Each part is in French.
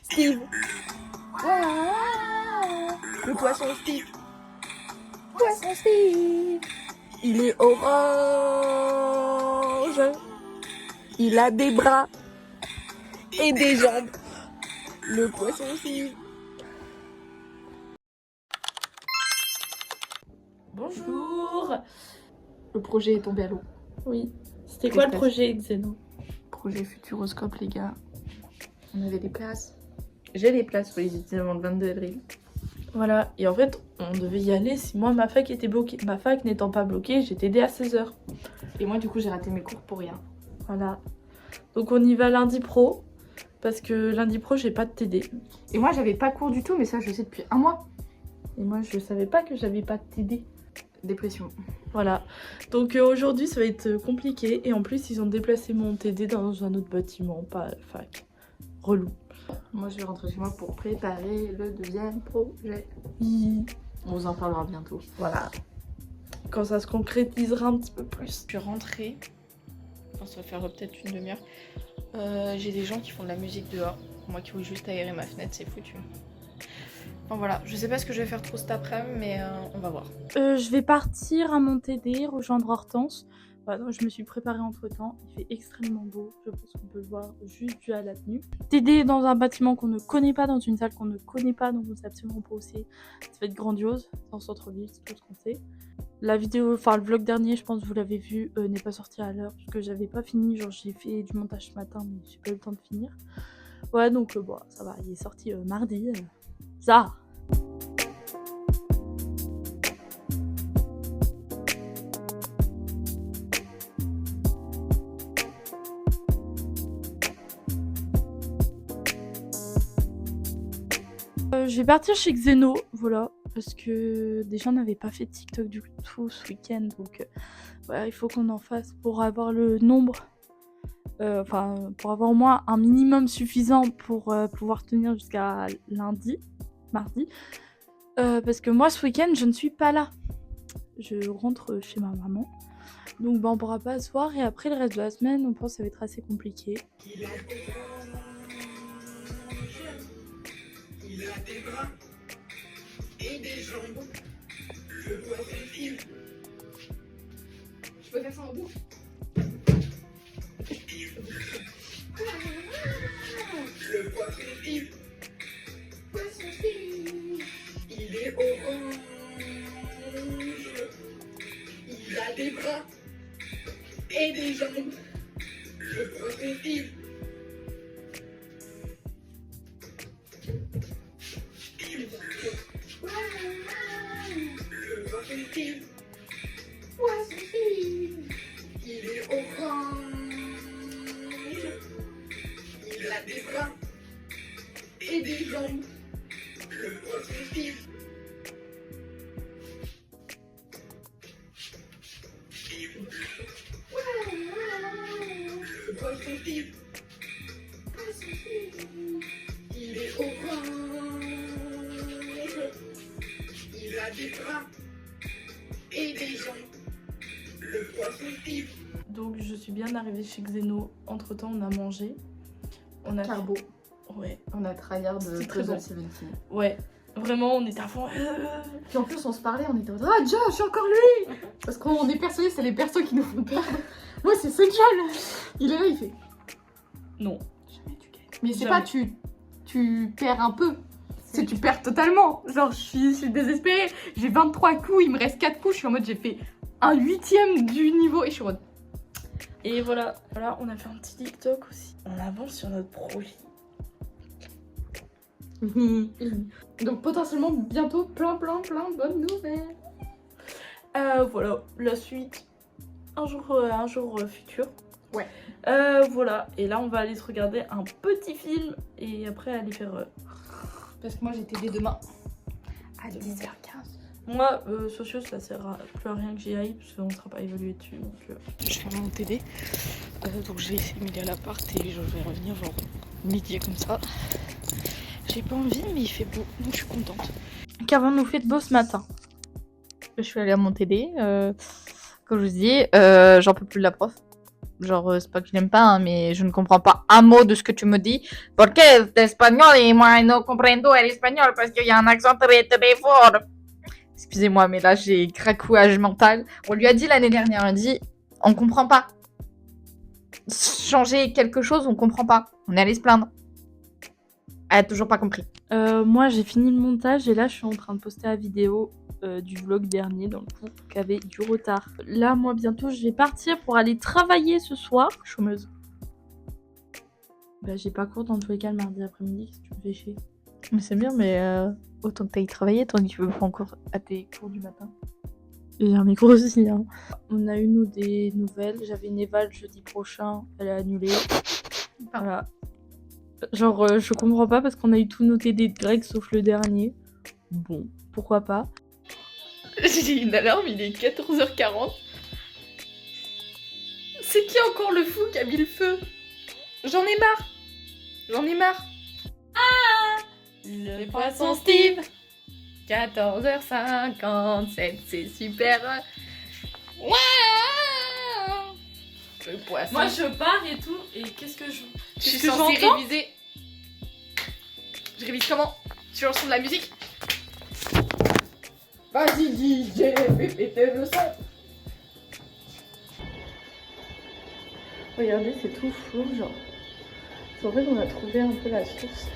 Steve. Voilà. Le poisson Steve. Poisson Steve. Il est orange. Il a des bras et des jambes. Le poisson Steve. Bonjour. Le projet est tombé à l'eau. Oui. C'était quoi le projet Xeno? Projet Futuroscope, les gars. On avait des places. J'ai les places pour les étudiants avant le 22 avril. Voilà. Et en fait, on devait y aller si moi ma fac était bloquée. Ma fac n'étant pas bloquée, j'ai TD à 16h. Et moi, du coup, j'ai raté mes cours pour rien. Voilà. Donc on y va lundi pro. Parce que lundi pro, j'ai pas de TD. Et moi, j'avais pas cours du tout, mais ça, je le sais depuis un mois. Et moi, je savais pas que j'avais pas de TD. Dépression. Voilà. Donc aujourd'hui, ça va être compliqué. Et en plus, ils ont déplacé mon TD dans un autre bâtiment, pas à la fac. Relou. Moi, je vais rentrer chez moi pour préparer le deuxième projet. On vous en parlera bientôt. Voilà. Quand ça se concrétisera un petit peu plus. Je suis rentrée, enfin, ça va faire peut-être une demi-heure. J'ai des gens qui font de la musique dehors. Moi qui voulais juste aérer ma fenêtre, c'est foutu. Enfin voilà, je sais pas ce que je vais faire trop cet après-midi, mais on va voir. Je vais partir à mon TD, rejoindre Hortense. Voilà, donc je me suis préparée entre temps. Il fait extrêmement beau. Je pense qu'on peut le voir juste dû à la tenue. TD dans un bâtiment qu'on ne connaît pas, dans une salle qu'on ne connaît pas, donc on sait absolument pas où c'est. Ça va être grandiose dans le centre-ville, c'est tout ce qu'on sait. La vidéo, enfin le vlog dernier, je pense que vous l'avez vu, n'est pas sorti à l'heure parce que j'avais pas fini. Genre j'ai fait du montage ce matin, mais j'ai pas eu le temps de finir. Ouais, donc bon, ça va. Il est sorti mardi. Ça. Je vais partir chez Xeno, voilà, parce que déjà on n'avait pas fait de TikTok du tout ce week-end, donc voilà, il faut qu'on en fasse pour avoir le nombre, enfin pour avoir au moins un minimum suffisant pour pouvoir tenir jusqu'à lundi, mardi, parce que moi ce week-end je ne suis pas là, je rentre chez ma maman, donc bah, on pourra pas se voir et après le reste de la semaine on pense que ça va être assez compliqué. Il a des bras et des jambes. Je vois ses fils. Je peux faire ça en bouche. Je vois ses fils. Il est orange. Il a des bras et des jambes. Je vois ses fils. Je vois ses fils. Il est orange. Il a des bras et des jambes. Je vois ses fils. Je vois ses fils. Il est orange. Il a des bras et des jambes. Je vois ses fils. Donc je suis bien arrivée chez Xeno, entre temps on a mangé. On a Carbo. Ouais. On a tryhard de C'est très bon. Puzzle 17. Ouais, vraiment on était à fond. Puis en plus, on se parlait, on était en mode ah, Josh, encore lui. Parce qu'on est persuadés, c'est les persos qui nous font peur. Moi, c'est ce Joel. Il est là, il fait. Non. Jamais tu gagnes. Mais c'est Jamais. pas tu perds un peu. C'est tu perds totalement. Genre, je suis désespérée. J'ai 23 coups, il me reste 4 coups. Je suis en mode, j'ai fait un 8ème du niveau. Et je suis en mode. Et voilà, on a fait un petit TikTok aussi. On avance sur notre projet. Donc, potentiellement, bientôt, plein de bonnes nouvelles. Voilà, la suite. Un jour futur. Ouais. Voilà, et là on va aller se regarder un petit film et après aller faire. Parce que moi, j'ai TD demain à 10h15. Moi, sociaux, ça sert à plus à rien que j'y aille parce qu'on ne sera pas évalué dessus. Donc, Je fais mon TD, donc je vais essayer de m'aider à l'appart et je vais revenir genre midi comme ça. J'ai pas envie mais il fait beau, donc je suis contente. Qu'avons-nous fait de beau ce matin? Je suis allée à mon TD, comme je vous dis, j'en peux plus de la prof. Genre, c'est pas que je l'aime pas, hein, mais je ne comprends pas un mot de ce que tu me dis. Porque es espagnol et moi no comprendo el espagnol parce qu'il y a un accent très très fort. Excusez-moi, mais là j'ai cracouage mental. On lui a dit l'année dernière, on a dit, on comprend pas. Changer quelque chose, on comprend pas. On est allé se plaindre. Elle a toujours pas compris. Moi, j'ai fini le montage et là, je suis en train de poster la vidéo du vlog dernier, dans le coup, qui avait du retard. Là, moi, bientôt, je vais partir pour aller travailler ce soir. Chômeuse. Bah, j'ai pas cours dans tous les cas le mardi après-midi, si tu me fais chier. Mais c'est bien, mais autant que t'ailles travailler, tant que tu veux pas encore à tes cours du matin. J'ai un micro aussi, hein. On a eu, nous, des nouvelles. J'avais une éval jeudi prochain, elle est annulée. Voilà. Genre, je comprends pas parce qu'on a eu tout noté des grecs sauf le dernier. Bon, pourquoi pas. J'ai une alarme, il est 14h40. C'est qui encore le fou qui a mis le feu? J'en ai marre. J'en ai marre. Ah, le poisson Steve. 14h57, c'est super. Waouh, le poisson. Moi, je pars et tout, et qu'est-ce que je... Je suis qu'est-ce que censée j'entends réviser. Je révise comment? Sur le son de la musique? Vas-y, DJ, fais péter le son. Regardez, c'est tout flou, genre. En fait, on a trouvé un peu la source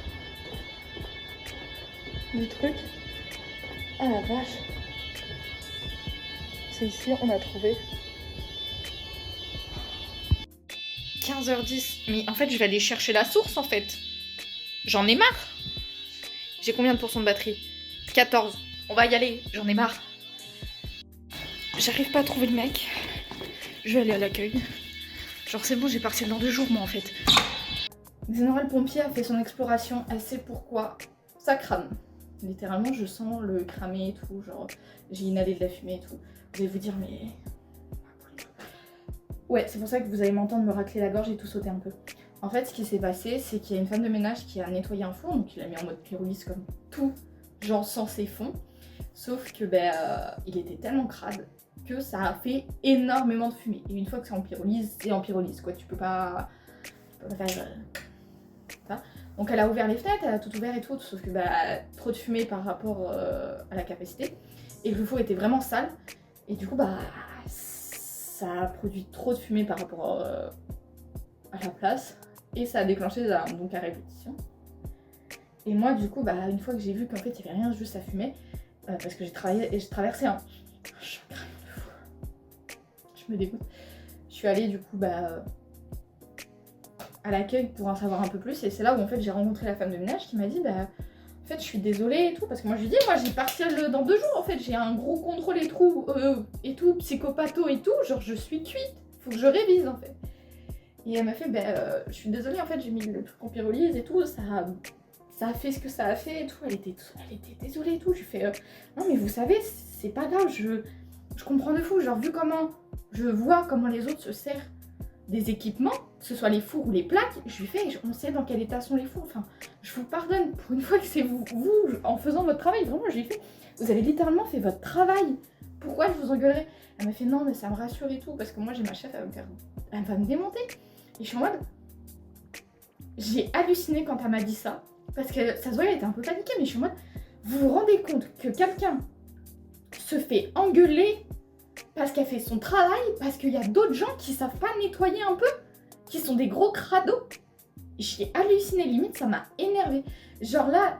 du truc. Ah la vache. C'est ici, on a trouvé. 15h10. Mais en fait, je vais aller chercher la source en fait. J'en ai marre. J'ai combien de pourcents de batterie? 14. On va y aller, j'en ai marre. J'arrive pas à trouver le mec. Je vais aller à l'accueil. Genre c'est bon, j'ai parti dans 2 jours moi en fait. Xenora le pompier a fait son exploration, elle sait pourquoi. Ça crame. Littéralement je sens le cramer et tout, genre j'ai inhalé de la fumée et tout. Vous allez vous dire mais... Ouais, c'est pour ça que vous allez m'entendre me racler la gorge et tout sauter un peu. En fait ce qui s'est passé c'est qu'il y a une femme de ménage qui a nettoyé un four, donc il l'a mis en mode pyrolyse comme tout, genre censé fond. Sauf que il était tellement crade que ça a fait énormément de fumée. Et une fois que c'est en pyrolyse quoi, tu peux pas faire ça. Donc elle a ouvert les fenêtres, elle a tout ouvert et tout, sauf que trop de fumée par rapport à la capacité. Et le four était vraiment sale. Et du coup ça a produit trop de fumée par rapport à la place. Et ça a déclenché donc la répétition. Et moi du coup une fois que j'ai vu qu'en fait il n'y avait rien, juste ça fumait, parce que j'ai traversé un chagrin de fou. Je me dégoûte. Je suis allée du coup à l'accueil pour en savoir un peu plus, et c'est là où en fait j'ai rencontré la femme de ménage qui m'a dit en fait je suis désolée et tout, parce que moi je lui dis moi j'ai partiel dans 2 jours en fait, j'ai un gros contrôle et tout, psychopatho et tout, genre je suis cuite, faut que je révise en fait. Et elle m'a fait je suis désolée en fait, j'ai mis le truc en pyrolyse et tout, ça a fait ce que ça a fait et tout, elle était désolée et tout. Je lui fais non mais vous savez c'est pas grave, je comprends de fou, genre vu comment je vois comment les autres se servent des équipements, que ce soit les fours ou les plaques, je lui fais on sait dans quel état sont les fours, enfin je vous pardonne pour une fois que c'est vous en faisant votre travail, vraiment je lui ai fait vous avez littéralement fait votre travail, pourquoi je vous engueulerais? Elle m'a fait non mais ça me rassure et tout, parce que moi j'ai ma chef, elle va me démonter. Et je suis en mode j'ai halluciné quand elle m'a dit ça. Parce que ça se voit, elle était un peu paniquée, mais je suis en mode, vous vous rendez compte que quelqu'un se fait engueuler parce qu'elle fait son travail, parce qu'il y a d'autres gens qui savent pas nettoyer un peu, qui sont des gros crados. J'ai halluciné, limite ça m'a énervée. Genre là,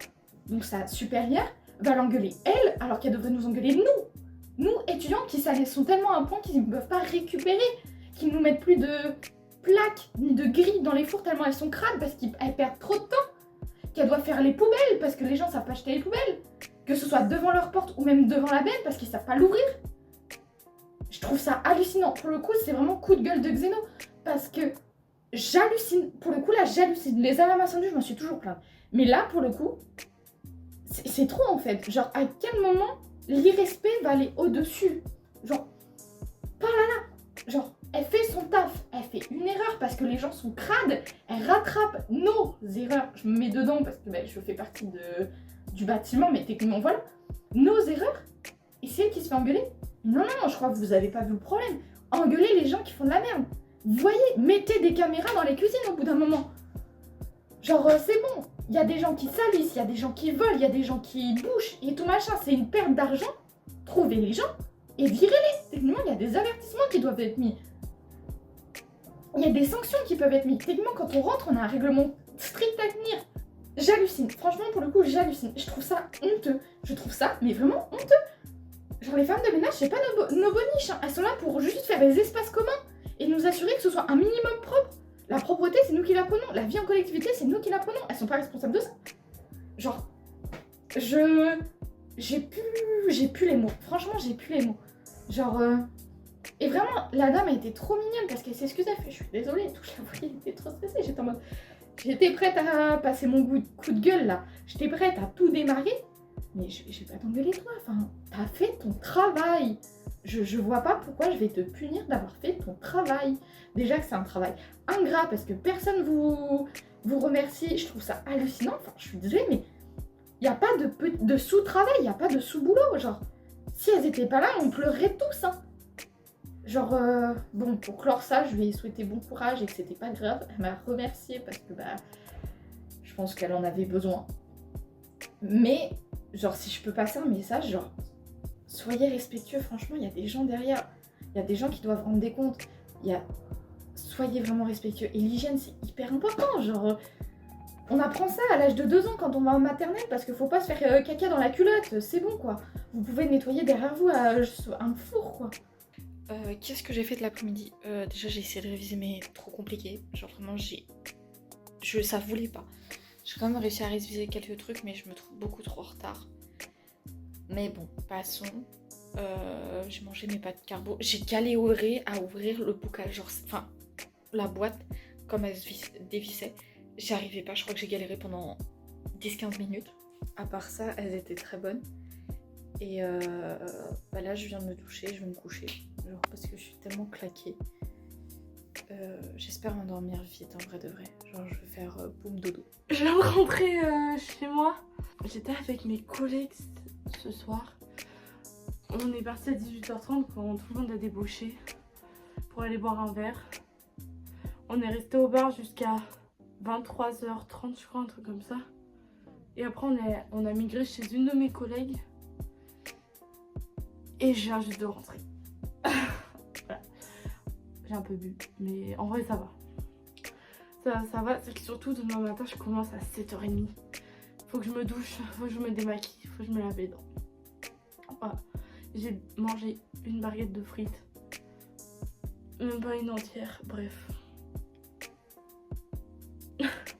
donc sa supérieure va l'engueuler elle, alors qu'elle devrait nous engueuler nous étudiants qui sont tellement à un point qu'ils ne peuvent pas récupérer, qu'ils nous mettent plus de plaques ni de grilles dans les fours tellement elles sont crades parce qu'elles perdent trop de temps. Qu'elle doit faire les poubelles parce que les gens savent pas jeter les poubelles, que ce soit devant leur porte ou même devant la benne parce qu'ils savent pas l'ouvrir. Je trouve ça hallucinant. Pour le coup, c'est vraiment coup de gueule de Xeno, parce que j'hallucine. Pour le coup, là, j'hallucine. Les alarmes incendies, je m'en suis toujours plainte. Mais là, pour le coup, c'est trop en fait. Genre, à quel moment l'irrespect va aller au-dessus? Genre, pas là. Genre, elle fait son taf, elle fait une erreur parce que les gens sont crades, elle rattrape nos erreurs, je me mets dedans parce que je fais partie du bâtiment, mais techniquement voilà, nos erreurs, et c'est elle qui se fait engueuler. Non, je crois que vous avez pas vu le problème, engueuler les gens qui font de la merde. Vous voyez, mettez des caméras dans les cuisines au bout d'un moment. Genre, c'est bon. Il y a des gens qui salissent, il y a des gens qui volent, il y a des gens qui bouchent et tout machin. C'est une perte d'argent. Trouvez les gens et virez-les. Techniquement, il y a des avertissements qui doivent être mis. Il y a des sanctions qui peuvent être mises. Techniquement, quand on rentre, on a un règlement strict à tenir. J'hallucine. Franchement, pour le coup, j'hallucine. Je trouve ça honteux. Je trouve ça, mais vraiment honteux. Genre, les femmes de ménage, c'est pas nos boniches. Hein. Elles sont là pour juste faire des espaces communs et nous assurer que ce soit un minimum propre. La propreté, c'est nous qui la prenons. La vie en collectivité, c'est nous qui la prenons. Elles sont pas responsables de ça. Genre, j'ai plus les mots. Franchement, j'ai plus les mots. Genre, et vraiment, la dame a été trop mignonne parce qu'elle s'excusait. Elle fait, je suis désolée et tout. Je la voyais, elle était trop stressée. J'étais en mode, j'étais prête à passer mon coup de gueule là. J'étais prête à tout démarrer. Mais je vais pas t'engueuler toi. Enfin, t'as fait ton travail. Je vois pas pourquoi je vais te punir d'avoir fait ton travail. Déjà que c'est un travail ingrat parce que personne vous remercie. Je trouve ça hallucinant. Enfin, je suis désolée, mais il n'y a pas de sous-travail, il n'y a pas de sous-boulot. Genre, si elles étaient pas là, on pleurerait tous. Hein. Genre, bon, pour clore ça, je lui ai souhaité bon courage et que c'était pas grave. Elle m'a remerciée parce que, bah, je pense qu'elle en avait besoin. Mais, genre, si je peux passer un message, genre, soyez respectueux, franchement, il y a des gens derrière. Il y a des gens qui doivent rendre des comptes. Soyez vraiment respectueux. Et l'hygiène, c'est hyper important. Genre, on apprend ça à l'âge de 2 ans quand on va en maternelle parce qu'il faut pas se faire caca dans la culotte. C'est bon, quoi. Vous pouvez nettoyer derrière vous un four, quoi. Qu'est-ce que j'ai fait de l'après-midi? Déjà, j'ai essayé de réviser, mais trop compliqué. Genre, vraiment, ça voulait pas. J'ai quand même réussi à réviser quelques trucs, mais je me trouve beaucoup trop en retard. Mais bon, passons. J'ai mangé mes pâtes carbo. J'ai galéré à ouvrir le bocal, genre, enfin, la boîte, comme elle se dévissait. J'y arrivais pas, je crois que j'ai galéré pendant 10-15 minutes. À part ça, elles étaient très bonnes. Et bah là, je viens de me doucher, je vais me coucher. Genre, parce que je suis tellement claquée. J'espère m'endormir vite, en vrai de vrai. Genre, je vais faire boum dodo. Je viens de rentrer chez moi. J'étais avec mes collègues ce soir. On est parti à 18h30 quand tout le monde a débauché pour aller boire un verre. On est resté au bar jusqu'à 23h30, je crois, un truc comme ça. Et après, on a migré chez une de mes collègues. Et je viens juste de rentrer. Voilà. J'ai un peu bu, mais en vrai, ça va. Ça va, c'est que surtout demain matin, je commence à 7h30. Faut que je me douche, faut que je me démaquille, faut que je me lave les dents. Voilà. J'ai mangé une baguette de frites. Même pas une entière, bref.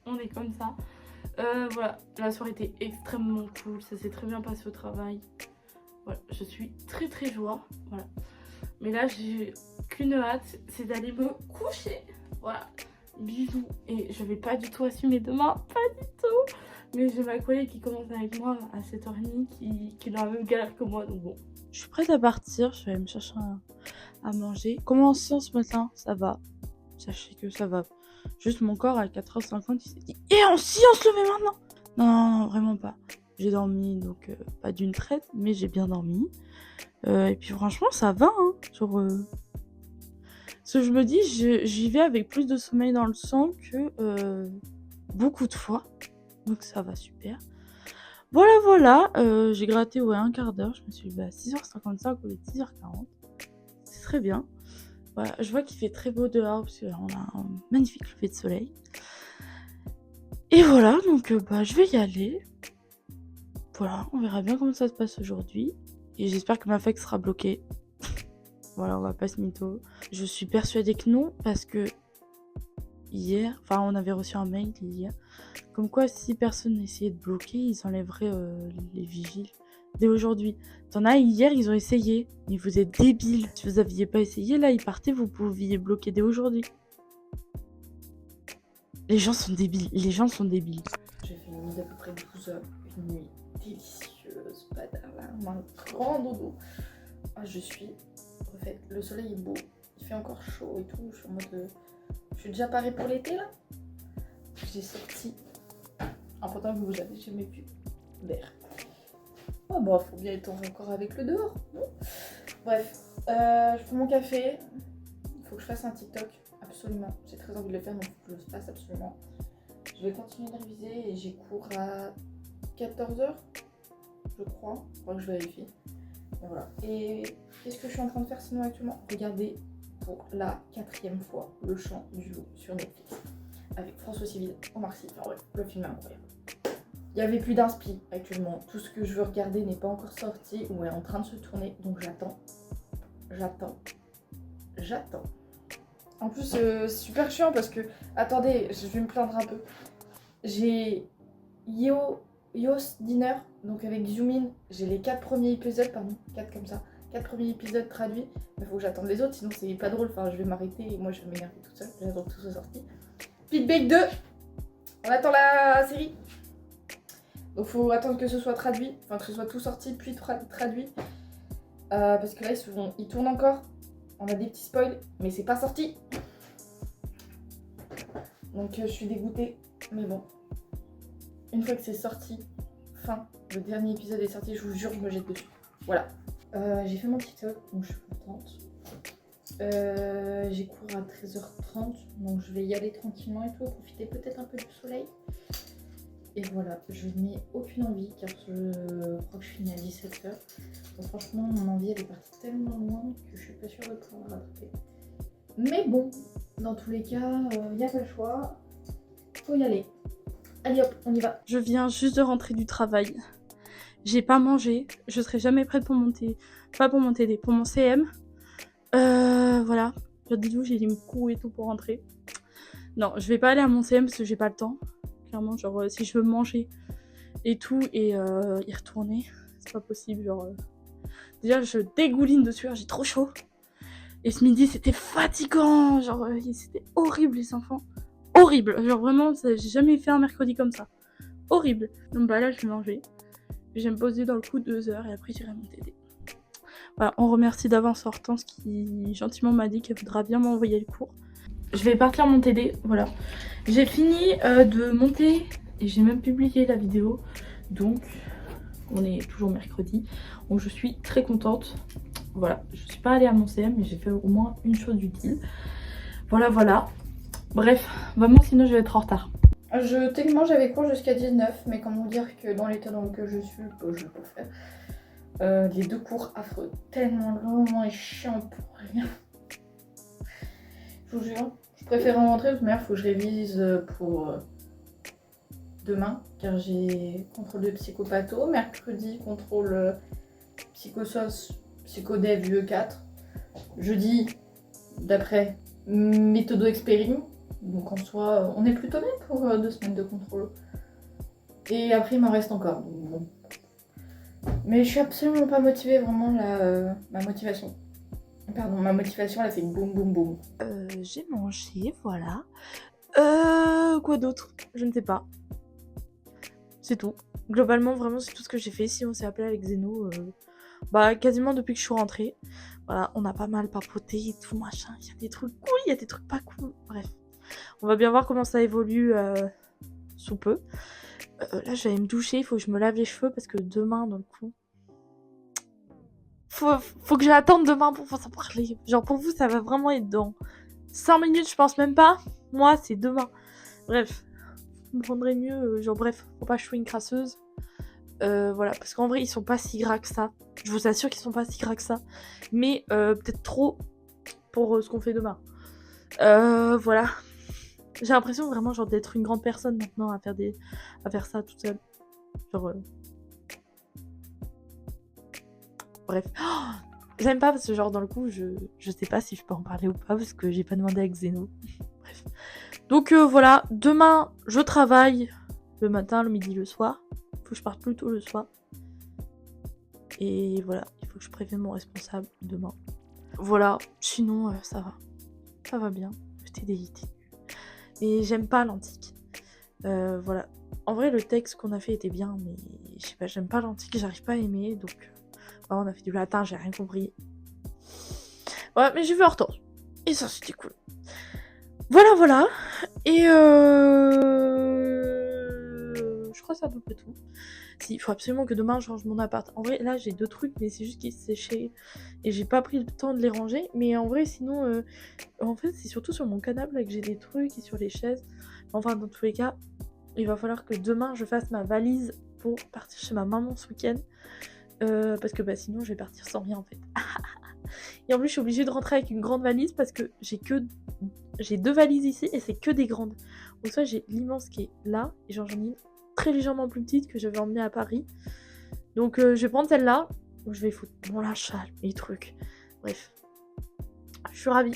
On est comme ça. Voilà, la soirée était extrêmement cool, ça s'est très bien passé au travail. Voilà, je suis très très joie. Voilà. Mais là, j'ai qu'une hâte, c'est d'aller me coucher. Voilà, bisous. Et je vais pas du tout assumer demain, pas du tout. Mais j'ai ma collègue qui commence avec moi à 7h30 qui est dans la même galère que moi, donc bon. Je suis prête à partir, je vais aller me chercher à manger. Commençons ce matin, ça va. Sachez que ça va. Juste mon corps à 4h50, il s'est dit « Et si on se levait maintenant ?» Non, vraiment pas. J'ai dormi, donc pas d'une traite, mais j'ai bien dormi. Et puis franchement, ça va. Hein. Genre, ce que je me dis, j'y vais avec plus de sommeil dans le sang que beaucoup de fois. Donc ça va super. Voilà. J'ai gratté un quart d'heure. Je me suis levée à 6h55 au lieu de 6h40. C'est très bien. Voilà, je vois qu'il fait très beau dehors parce qu'on a un magnifique lever de soleil. Et voilà, donc je vais y aller. Voilà, on verra bien comment ça se passe aujourd'hui. Et j'espère que ma fac sera bloquée. Voilà, on va pas se mytho. Je suis persuadée que non, parce que on avait reçu un mail hier, comme quoi si personne n'essayait de bloquer, ils enlèveraient les vigiles. Dès aujourd'hui. T'en as hier, ils ont essayé. Mais vous êtes débiles. Si vous aviez pas essayé, là, ils partaient, vous pouviez bloquer dès aujourd'hui. Les gens sont débiles. J'ai fait une nuit d'à peu près 12 heures. Une nuit délicieuse, pas d'alarme, un grand dodo. Ah, je suis refaite. Le soleil est beau. Il fait encore chaud et tout. Je suis en mode... Je suis déjà parée pour l'été, là. J'ai sorti un pantalon que vous avez jamais vu. Vert. Oh bah, faut bien être encore avec le dehors. Bon. Bref, je fais mon café. Il faut que je fasse un TikTok. absolument. J'ai très envie de le faire, donc je le fasse absolument. Je vais continuer de réviser et j'ai cours à 14h, je crois. Je crois que je vérifie. Et voilà. Et qu'est-ce que je suis en train de faire sinon actuellement? Regardez pour la 4e fois Le Chant du Loup sur Netflix. Avec François Civil, Omar Sy. Enfin ouais, le film est incroyable. Il n'y avait plus d'inspi actuellement. Tout ce que je veux regarder n'est pas encore sorti ou est en train de se tourner. Donc j'attends. En plus, c'est super chiant parce que... Attendez, je vais me plaindre un peu. J'ai Yo's Dinner, donc avec Zoomin. J'ai les 4 premiers épisodes, pardon, 4 comme ça. 4 premiers épisodes traduits. Mais faut que j'attende les autres, sinon c'est pas drôle. Enfin, je vais m'arrêter et moi je vais m'énerver toute seule. J'attends que tout soit sorti. Pit Bake 2. On attend la série. Donc faut attendre que ce soit traduit, enfin que ce soit tout sorti puis traduit. Parce que là ils tournent encore. On a des petits spoils, mais c'est pas sorti. Donc je suis dégoûtée, mais bon. Une fois que c'est sorti, le dernier épisode est sorti, je vous jure, je me jette dessus. Voilà. J'ai fait mon TikTok, donc je suis contente. J'ai cours à 13h30, donc je vais y aller tranquillement et tout, profiter peut-être un peu du soleil. Et voilà, je n'ai aucune envie car je crois que je finis à 17h. Donc franchement, mon envie elle est partie tellement loin que je suis pas sûre de pouvoir la rattraper. Mais bon, dans tous les cas, il n'y a pas le choix. Faut y aller. Allez hop, on y va. Je viens juste de rentrer du travail. J'ai pas mangé. Je serai jamais prête pour monter. Pas pour mon TD, pour mon CM. Voilà. J'ai mis cours et tout pour rentrer. Non, je vais pas aller à mon CM parce que j'ai pas le temps. Clairement, genre, si je veux manger et tout et y retourner, c'est pas possible. Genre, déjà, je dégouline de sueur, j'ai trop chaud. Et ce midi, c'était fatigant. Genre, c'était horrible, les enfants. Horrible. Genre, vraiment, j'ai jamais fait un mercredi comme ça. Horrible. Donc, bah là, je vais manger. Puis, je vais me poser dans le coup 2 heures et après, j'irai à mon TD. Voilà, on remercie d'avance Hortense qui gentiment m'a dit qu'elle voudra bien m'envoyer le cours. Je vais partir mon TD, voilà. J'ai fini de monter et j'ai même publié la vidéo. Donc, on est toujours mercredi. Donc, je suis très contente. Voilà, je suis pas allée à mon CM, mais j'ai fait au moins une chose utile. Voilà. Bref, vraiment, sinon je vais être en retard. Techniquement, j'avais cours jusqu'à 19, mais comment vous dire que dans l'état dans lequel je suis, je peux faire. Les 2 cours affreux, tellement longs et chiants pour rien. Je vous jure, je préfère en rentrer, de toute manière, il faut que je révise pour demain, car j'ai contrôle de psychopatho, mercredi, contrôle psychosos, psychodev UE4, jeudi, d'après méthodo expérim, donc en soi, on est plutôt bien pour 2 semaines de contrôle. Et après, il m'en reste encore, donc bon. Mais je suis absolument pas motivée, vraiment, ma motivation. Pardon, ma motivation, elle fait boum boum boum. J'ai mangé, voilà. Quoi d'autre? Je ne sais pas. C'est tout. Globalement, vraiment, c'est tout ce que j'ai fait. Si on s'est appelé avec Zeno, quasiment depuis que je suis rentrée. Voilà, on a pas mal papoté et tout, machin. Il y a des trucs cool, il y a des trucs pas cool. Bref. On va bien voir comment ça évolue sous peu. Là, je vais me doucher, il faut que je me lave les cheveux parce que demain, dans le coup... Faut que j'attende demain pour s'en parler. Genre, pour vous, ça va vraiment être dans 5 minutes, je pense même pas. Moi, c'est demain. Bref, vous me prendrez mieux. Genre, bref, faut pas que je sois une crasseuse. Voilà, parce qu'en vrai, ils sont pas si gras que ça. Je vous assure qu'ils sont pas si gras que ça. Mais peut-être trop pour ce qu'on fait demain. Voilà. J'ai l'impression vraiment genre d'être une grande personne maintenant à faire ça toute seule. Genre... Bref. Oh, j'aime pas parce que genre dans le coup, je sais pas si je peux en parler ou pas parce que j'ai pas demandé à Xeno. Bref. Donc voilà, demain, je travaille le matin, le midi, le soir. Faut que je parte plus tôt le soir. Et voilà, il faut que je prévienne mon responsable demain. Voilà, sinon ça va. Ça va bien. J'étais délitée. Et j'aime pas l'antique. Voilà. En vrai, le texte qu'on a fait était bien, mais je sais pas, j'aime pas l'antique, j'arrive pas à aimer, donc... on a fait du latin, j'ai rien compris. Ouais, mais j'ai vu Hortense. Et ça, c'était cool. Voilà. Et je crois crois que c'est à peu près tout. Si, il faut absolument que demain je range mon appart. En vrai, là j'ai 2 trucs, mais c'est juste qu'ils se séchaient et j'ai pas pris le temps de les ranger. Mais en vrai, sinon, en fait, c'est surtout sur mon canapé là que j'ai des trucs et sur les chaises. Enfin, dans tous les cas, il va falloir que demain je fasse ma valise pour partir chez ma maman ce week-end. Parce que sinon je vais partir sans rien en fait. Et en plus, je suis obligée de rentrer avec une grande valise parce que j'ai 2 valises ici et c'est que des grandes. Donc ça, j'ai l'immense qui est là et j'en ai une très légèrement plus petite que je vais emmener à Paris. Donc je vais prendre celle-là où je vais foutre mon linge-sale, mes trucs. Bref, je suis ravie.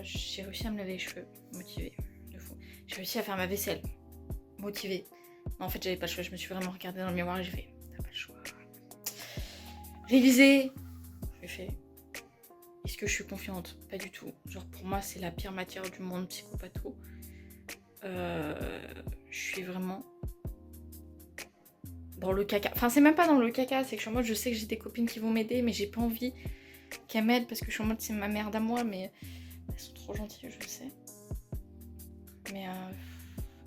J'ai réussi à me laver les cheveux, motivée, de fou. J'ai réussi à faire ma vaisselle, motivée. Non, en fait, j'avais pas le choix, je me suis vraiment regardée dans le miroir et j'ai fait, t'as pas le choix. Réviser, j'ai fait. Est-ce que je suis confiante? Pas du tout. Genre pour moi c'est la pire matière du monde, psychopatho. Je suis vraiment dans le caca. Enfin c'est même pas dans le caca, c'est que je suis en mode je sais que j'ai des copines qui vont m'aider mais j'ai pas envie qu'elles m'aident parce que je suis en mode c'est ma merde à moi mais elles sont trop gentilles je le sais. Mais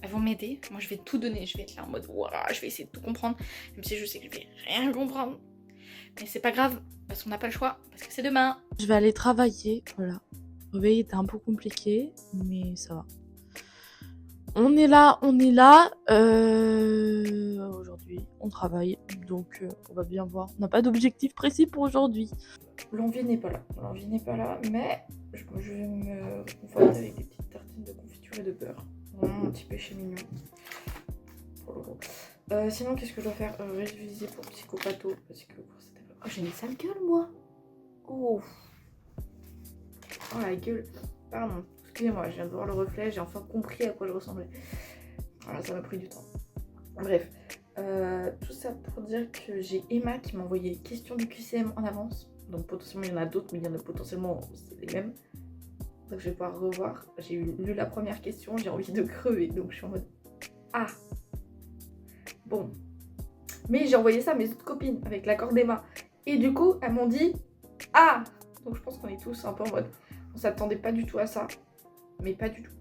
elles vont m'aider, moi je vais tout donner, je vais être là en mode ouah, je vais essayer de tout comprendre même si je sais que je vais rien comprendre. Mais c'est pas grave, parce qu'on n'a pas le choix, parce que c'est demain. Je vais aller travailler, voilà. Le réveil était un peu compliqué, mais ça va. On est là. Aujourd'hui, on travaille, donc on va bien voir. On n'a pas d'objectif précis pour aujourd'hui. L'envie n'est pas là, mais je vais me réconforter avec des petites tartines de confiture et de beurre. Vraiment un petit péché mignon. Pour le coup. Sinon, qu'est-ce que je dois faire? Réviser pour psychopatho, parce que pour cette épreuve... Oh, j'ai une sale gueule, moi. Oh la gueule. Pardon, excusez-moi, je viens de voir le reflet, j'ai enfin compris à quoi je ressemblais. Voilà, ça m'a pris du temps. Bref, tout ça pour dire que j'ai Emma qui m'a envoyé les questions du QCM en avance. Donc potentiellement il y en a d'autres, mais il y en a potentiellement c'est les mêmes. Donc je vais pouvoir revoir. J'ai lu la première question, j'ai envie de crever. Donc je suis en mode ah bon. Mais j'ai envoyé ça à mes autres copines avec l'accord d'Emma. Et du coup elles m'ont dit ah. Donc je pense qu'on est tous un peu en mode on s'attendait pas du tout à ça. Mais pas du tout.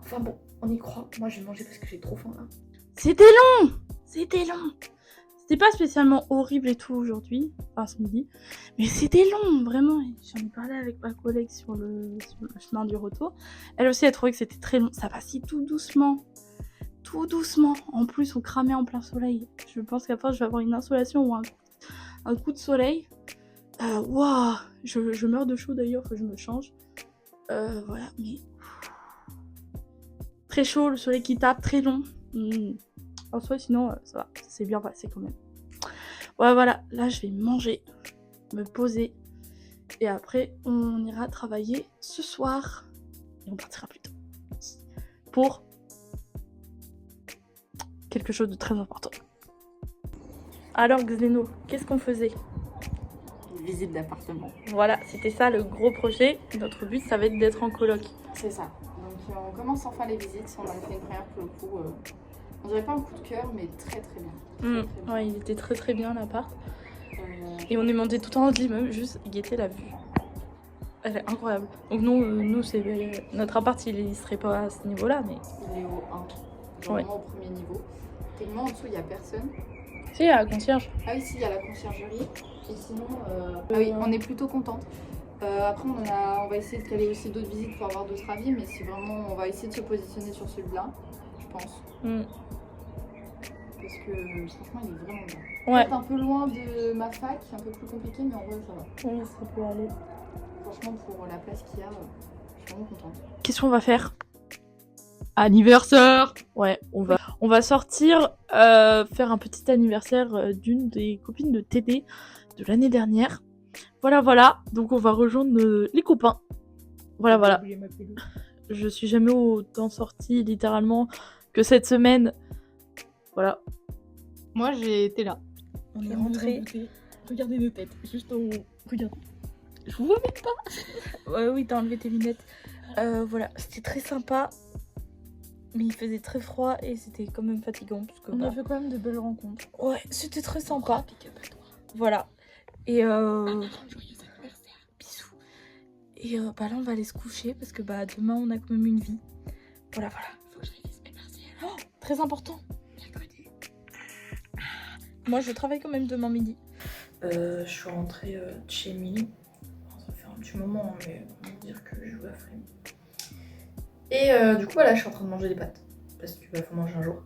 Enfin bon, on y croit. Moi je vais manger parce que j'ai trop faim là. C'était long. C'était pas spécialement horrible et tout aujourd'hui, enfin ce midi, mais c'était long, vraiment. J'en ai parlé avec ma collègue sur le chemin du retour. Elle aussi a trouvé que c'était très long. Ça passait tout doucement. En plus, on cramait en plein soleil. Je pense qu'après, je vais avoir une insolation ou un coup de soleil. Waouh, je meurs de chaud d'ailleurs, faut que je me change. Voilà, mais très chaud, le soleil qui tape, très long. En soi, sinon, ça va, c'est bien passé quand même. Ouais, voilà, là, je vais manger, me poser, et après, on ira travailler ce soir, et on partira plus tôt. Pour quelque chose de très important. Alors, Xeno, qu'est-ce qu'on faisait? Visite d'appartement. Voilà, c'était ça le gros projet. Notre but, ça va être d'être en coloc. C'est ça. Donc on commence enfin les visites. On a fait une première pour le coup. On dirait pas un coup de cœur, mais très très bien. Très bien. Ouais, il était très très bien l'appart. Et on est monté tout en haut de l'immeuble, juste guetter la vue. Elle est incroyable. Donc nous c'est notre appart, il serait pas à ce niveau-là, mais... Il est au 1, genre vraiment au premier niveau. Tellement en dessous, il n'y a personne. Si, il y a la concierge. Ah oui, si, il y a la conciergerie. Et sinon, ah oui, on est plutôt contente. Après, on va essayer de caler aussi d'autres visites pour avoir d'autres avis, mais si vraiment, on va essayer de se positionner sur celui-là, je pense. Parce que franchement, il est vraiment bien. Ouais. Peut-être un peu loin de ma fac, un peu plus compliqué, mais en vrai, ça va. Oui, ça peut aller. Franchement, pour la place qu'il y a, je suis vraiment contente. Qu'est-ce qu'on va faire? Anniversaire! Ouais, on va sortir faire un petit anniversaire d'une des copines de TD de l'année dernière. Voilà. Donc on va rejoindre les copains. Voilà. Je suis jamais autant sortie littéralement que cette semaine. Voilà. Moi j'ai été là. On est rentrés. Regardez nos têtes, juste en haut. Regardez. Je vous vois même pas. Ouais, oui, t'as enlevé tes lunettes. Voilà, c'était très sympa. Mais il faisait très froid et c'était quand même fatigant. Parce que, On a fait quand même de belles rencontres. Ouais, c'était très sympa. Voilà. Et Joyeux anniversaire. bisous. Et là, on va aller se coucher parce que demain, on a quand même une vie. Voilà. Faut que je révise mes partiels. Très important. Mercredi. Moi je travaille quand même demain midi. Je suis rentrée de chez Emily. Ça fait un petit moment, hein, mais on va dire que je joue à frame. Et du coup, voilà, je suis en train de manger des pâtes. Parce qu'il faut manger un jour.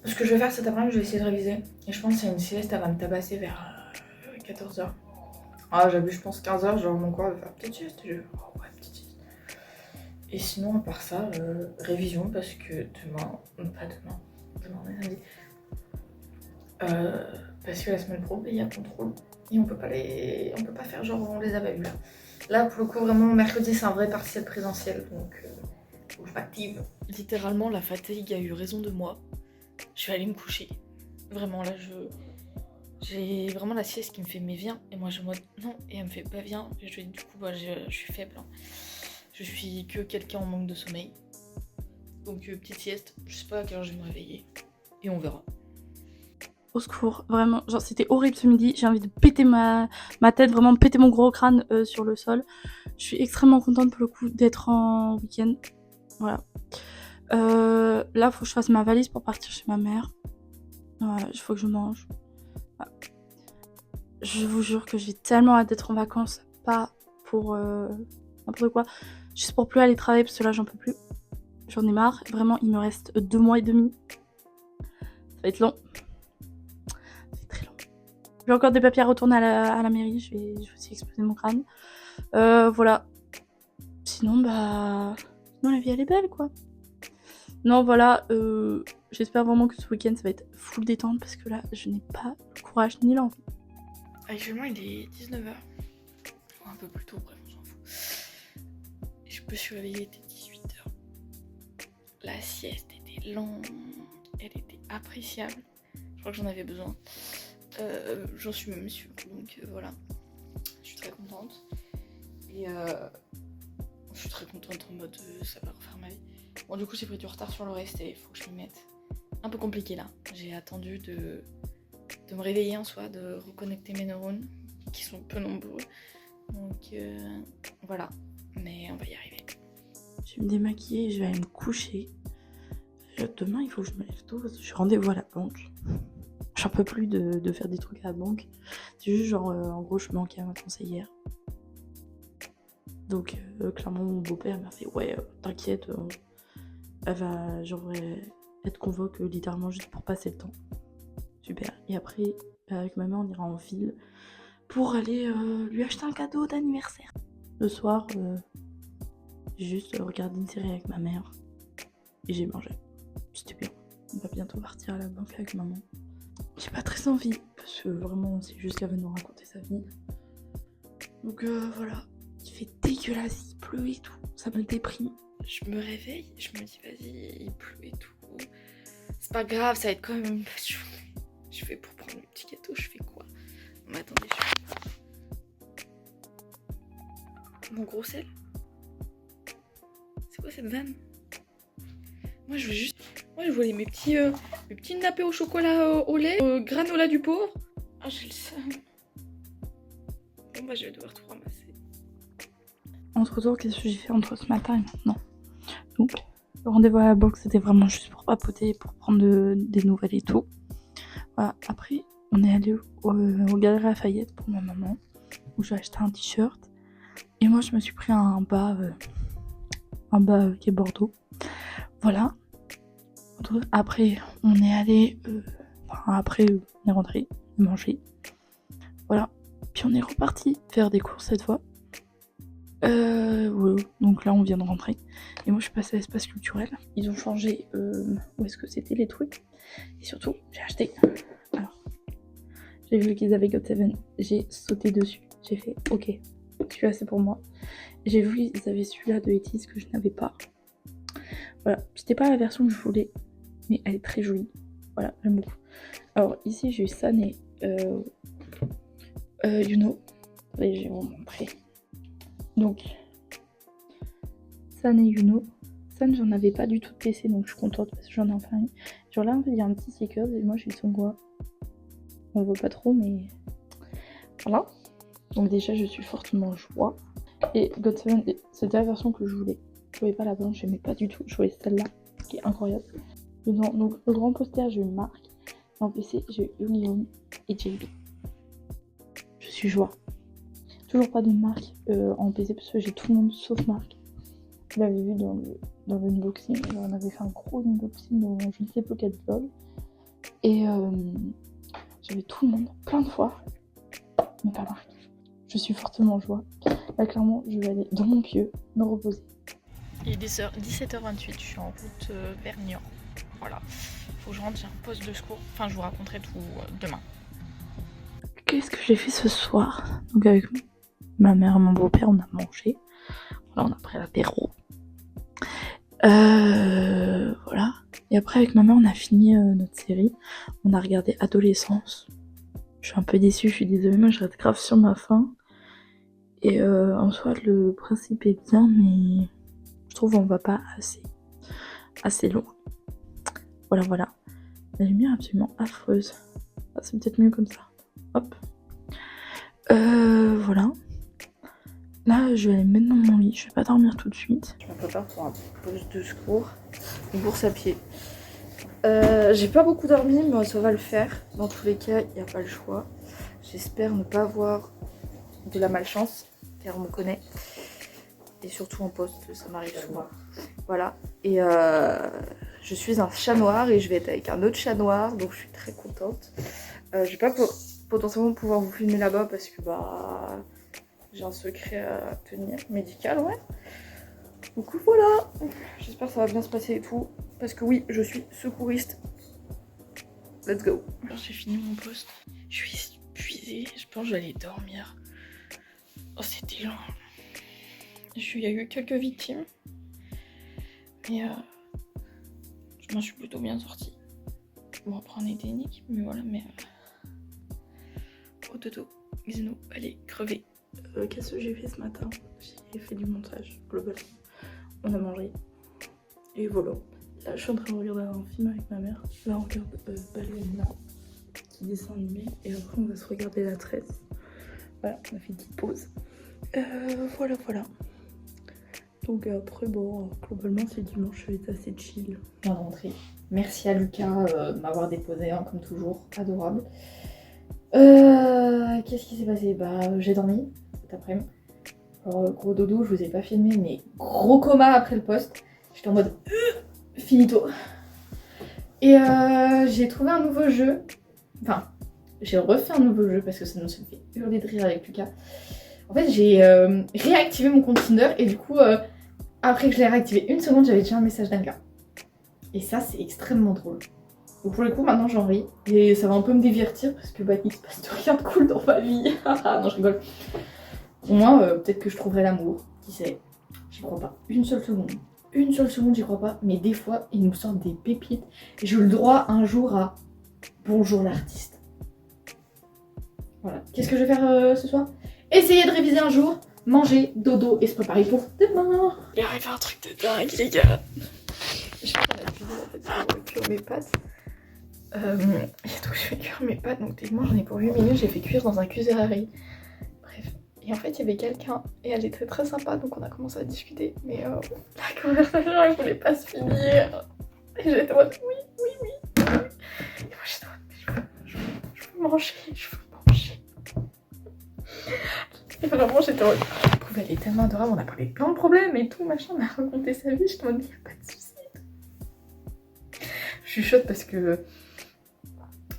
Ce que je vais faire cet après-midi, je vais essayer de réviser. Et je pense que c'est une sieste, elle va me tabasser vers 14h. Ah, j'abuse, je pense 15h, genre mon corps va faire petite sieste. Et oh, ouais, petite sieste. Et sinon, à part ça, révision, parce que demain, pas demain, on est samedi. Parce que la semaine pro, il y a contrôle. Et on peut pas faire genre on les a pas vus là. Là, pour le coup, vraiment, mercredi, c'est un vrai partiel présentiel, donc faut que je m'active. Littéralement, la fatigue a eu raison de moi. Je suis allée me coucher. Vraiment, là, j'ai vraiment la sieste qui me fait mais viens. Et moi, je me dis non, et elle me fait pas viens. Et du coup, bah, je suis faible. Hein. Je suis que quelqu'un en manque de sommeil. Donc, petite sieste. Je sais pas à quelle heure je vais me réveiller. Et on verra. Au secours, vraiment, genre c'était horrible ce midi, j'ai envie de péter ma tête, vraiment péter mon gros crâne sur le sol. Je suis extrêmement contente pour le coup d'être en week-end, voilà. Là, faut que je fasse ma valise pour partir chez ma mère. Il faut que je mange. Voilà. Je vous jure que j'ai tellement hâte d'être en vacances, pas pour n'importe quoi, juste pour plus aller travailler parce que là j'en peux plus. J'en ai marre, vraiment il me reste 2 mois et demi. Ça va être long. J'ai encore des papiers à retourner à la mairie, je vais aussi exploser mon crâne. Voilà. Sinon, la vie elle est belle quoi. Non, voilà. J'espère vraiment que ce week-end ça va être full détente parce que là, je n'ai pas le courage ni l'envie. Actuellement, il est 19h. Ou un peu plus tôt, bref, on s'en fout. Je me suis réveillée, il était 18h. La sieste était longue, elle était appréciable. Je crois que j'en avais besoin. J'en suis même sûre, donc voilà, je suis très contente et je suis très contente en mode ça va refaire ma vie. Bon, du coup j'ai pris du retard sur le reste et il faut que je m'y mette. Un peu compliqué là, j'ai attendu de me réveiller en soi, de reconnecter mes neurones qui sont peu nombreux, donc voilà, mais on va y arriver. Je vais me démaquiller et je vais aller me coucher. Demain il faut que je me lève tôt parce que je suis rendez-vous à la banque. J'en peux plus de faire des trucs à la banque. C'est juste genre, en gros, je manquais à ma conseillère. Donc, clairement, mon beau-père m'a fait ouais, t'inquiète, elle va genre être convoque littéralement juste pour passer le temps. Super. Et après, avec ma mère, on ira en ville pour aller lui acheter un cadeau d'anniversaire. Le soir, j'ai juste regardé une série avec ma mère et j'ai mangé. C'était bien. On va bientôt partir à la banque avec maman. J'ai pas très envie, parce que vraiment, c'est juste qu'elle veut nous raconter sa vie. Donc voilà, il fait dégueulasse, il pleut et tout, ça me déprime. Je me réveille, je me dis vas-y, il pleut et tout. C'est pas grave, ça va être quand même une passion. Je fais pour prendre le petit gâteau, je fais quoi? Mais attendez, mon gros sel? C'est quoi cette vanne? Moi je voulais mes petits nappés au chocolat au lait, granola du pauvre. Ah, j'ai le seum. Bon bah je vais devoir tout ramasser. Entre temps, qu'est-ce que j'ai fait entre ce matin et maintenant? Donc, le rendez-vous à la banque, c'était vraiment juste pour papoter, pour prendre des nouvelles et tout. Voilà. Après, on est allé au Galeries Lafayette pour ma maman, où j'ai acheté un t-shirt. Et moi, je me suis pris un bas qui est Bordeaux. Voilà. Après, on est allé... on est rentré manger. Voilà. Puis on est reparti faire des courses cette fois. Ouais. Donc là, on vient de rentrer. Et moi, je suis passée à l'espace culturel. Ils ont changé où est-ce que c'était les trucs. Et surtout, j'ai acheté... Alors, j'ai vu qu'ils avaient GOT7. J'ai sauté dessus. J'ai fait, ok, celui-là, c'est pour moi. J'ai vu qu'ils avaient celui-là de Etis que je n'avais pas. Voilà, c'était pas la version que je voulais, mais elle est très jolie. Voilà, j'aime beaucoup. Alors ici j'ai eu San et Yuno. Et je vais vous montrer. Donc San et Yuno. San j'en avais pas du tout de PC, donc je suis contente parce que j'en ai enfin eu. Genre là il y a un petit sticker et moi j'ai le Songwa. On le voit pas trop mais voilà. Donc déjà je suis fortement joie. Et GOT7, c'était la version que je voulais. Je voulais pas la blanche, j'aimais pas du tout. Je voulais celle-là, qui est incroyable. Donc le grand poster, j'ai eu Marc. Et en PC, j'ai eu Guillaume et JB. Je suis joie. Toujours pas de Marc en PC parce que j'ai tout le monde sauf Marc. Vous l'avez vu dans l'unboxing. On avait fait un gros unboxing dans je ne sais plus quel vlog. Et j'avais tout le monde plein de fois. Mais pas Marc. Je suis fortement en joie. Là, clairement, je vais aller dans mon pieu, me reposer. Il est 17h28, je suis en route vers Niort. Voilà, faut que je rentre, j'ai un poste de secours. Enfin, je vous raconterai tout demain. Qu'est-ce que j'ai fait ce soir? Donc avec ma mère et mon beau-père, on a mangé. Voilà, on a pris l'apéro. Voilà. Et après, avec ma mère, on a fini notre série. On a regardé Adolescence. Je suis un peu déçue, je suis désolée, moi je reste grave sur ma faim. Et en soi, le principe est bien, mais je trouve on va pas assez loin. Voilà. La lumière est absolument affreuse. Ah, c'est peut-être mieux comme ça. Hop. Voilà. Là, je vais aller me mettre dans mon lit. Je vais pas dormir tout de suite. Je me prépare pour un poste de secours. Une course à pied. J'ai pas beaucoup dormi, mais ça va le faire. Dans tous les cas, il n'y a pas le choix. J'espère ne pas avoir de la malchance, car on me connaît. Et surtout en poste, ça m'arrive souvent. Voilà. Et je suis un chat noir et je vais être avec un autre chat noir, donc je suis très contente. Je vais pas potentiellement pouvoir vous filmer là-bas parce que j'ai un secret à tenir, médical, ouais. Donc voilà, j'espère que ça va bien se passer et tout, parce que oui, je suis secouriste. Let's go. Alors j'ai fini mon poste, je suis épuisée, je pense que je vais aller dormir. Oh, c'était long. Il y a eu quelques victimes, mais je m'en suis plutôt bien sortie. Bon, après on était unique, mais voilà, Oh Toto, Xeno, allez, crevez. Qu'est-ce que j'ai fait ce matin? J'ai fait du montage, globalement. On a mangé. Et voilà. Là, je suis en train de regarder un film avec ma mère. Là, on regarde Ballerina, qui dessin animé. Et après, on va se regarder La Tresse. Voilà, on a fait une petite pause. Voilà. Donc après, bon, globalement, c'est dimanche, je vais être assez chill. Je viens de rentrer. Merci à Lucas de m'avoir déposé, hein, comme toujours. Adorable. Qu'est-ce qui s'est passé? J'ai dormi cet après-midi. Alors, gros dodo, je vous ai pas filmé, mais gros coma après le poste. J'étais en mode finito. Et j'ai trouvé un nouveau jeu. Enfin, j'ai refait un nouveau jeu parce que ça nous fait hurler de rire avec Lucas. En fait, j'ai réactivé mon compte Tinder et du coup, après que je l'ai réactivé une seconde, j'avais déjà un message d'un gars. Et ça, c'est extrêmement drôle. Donc pour le coup, maintenant j'en ris. Et ça va un peu me divertir parce que il se passe rien de cool dans ma vie. Non, je rigole. Au moins, peut-être que je trouverai l'amour. Qui sait? J'y crois pas. Une seule seconde, j'y crois pas. Mais des fois, ils nous sortent des pépites. Et j'ai eu le droit un jour à Bonjour l'artiste. Voilà. Qu'est-ce que je vais faire ce soir? Essayer de réviser un jour, manger, dodo et se préparer pour demain. Il arrive un truc de dingue, les gars. Je vais faire la cuisine en fait, pour cuire mes pâtes. Donc je vais cuire mes pâtes, donc techniquement j'en ai pour 8 minutes, j'ai fait cuire dans un cuiseur à riz. Bref. Et en fait il y avait quelqu'un et elle était très sympa, donc on a commencé à discuter. Mais la conversation elle voulait pas se finir. Et j'étais en mode oui. Et moi j'étais en mode je veux manger. Et vraiment j'étais en mode je trouvais elle est tellement adorable, on a parlé de plein de problèmes et tout machin, on a raconté sa vie, j'étais en mode il n'y a pas de soucis. Je suis chaude parce que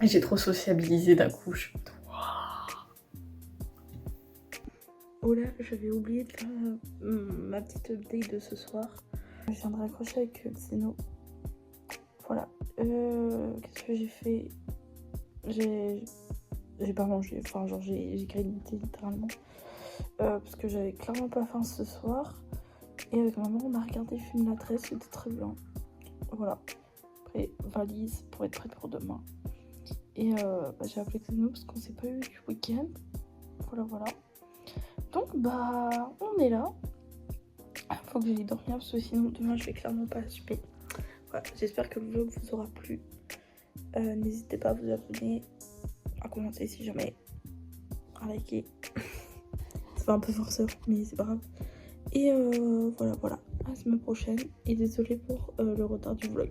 j'ai trop sociabilisé d'un coup. Je suis en mode, Oh là, j'avais oublié de faire ma petite update de ce soir. Je viens de raccrocher avec Xeno. Voilà. Qu'est-ce que j'ai fait? J'ai pas mangé, enfin genre j'ai grignoté littéralement. Parce que j'avais clairement pas faim ce soir. Et avec maman on a regardé le film La Tresse, c'était très bien. Voilà. Après valise pour être prête pour demain. Et j'ai appelé Xeno parce qu'on s'est pas eu du week-end. Voilà. Donc on est là. Faut que j'aille dormir parce que sinon demain je vais clairement pas assumer. Voilà, j'espère que le vlog vous aura plu. N'hésitez pas à vous abonner, à commenter si jamais, à liker. C'est un peu forceur mais c'est pas grave. Et voilà. À la semaine prochaine. Et désolée pour le retard du vlog.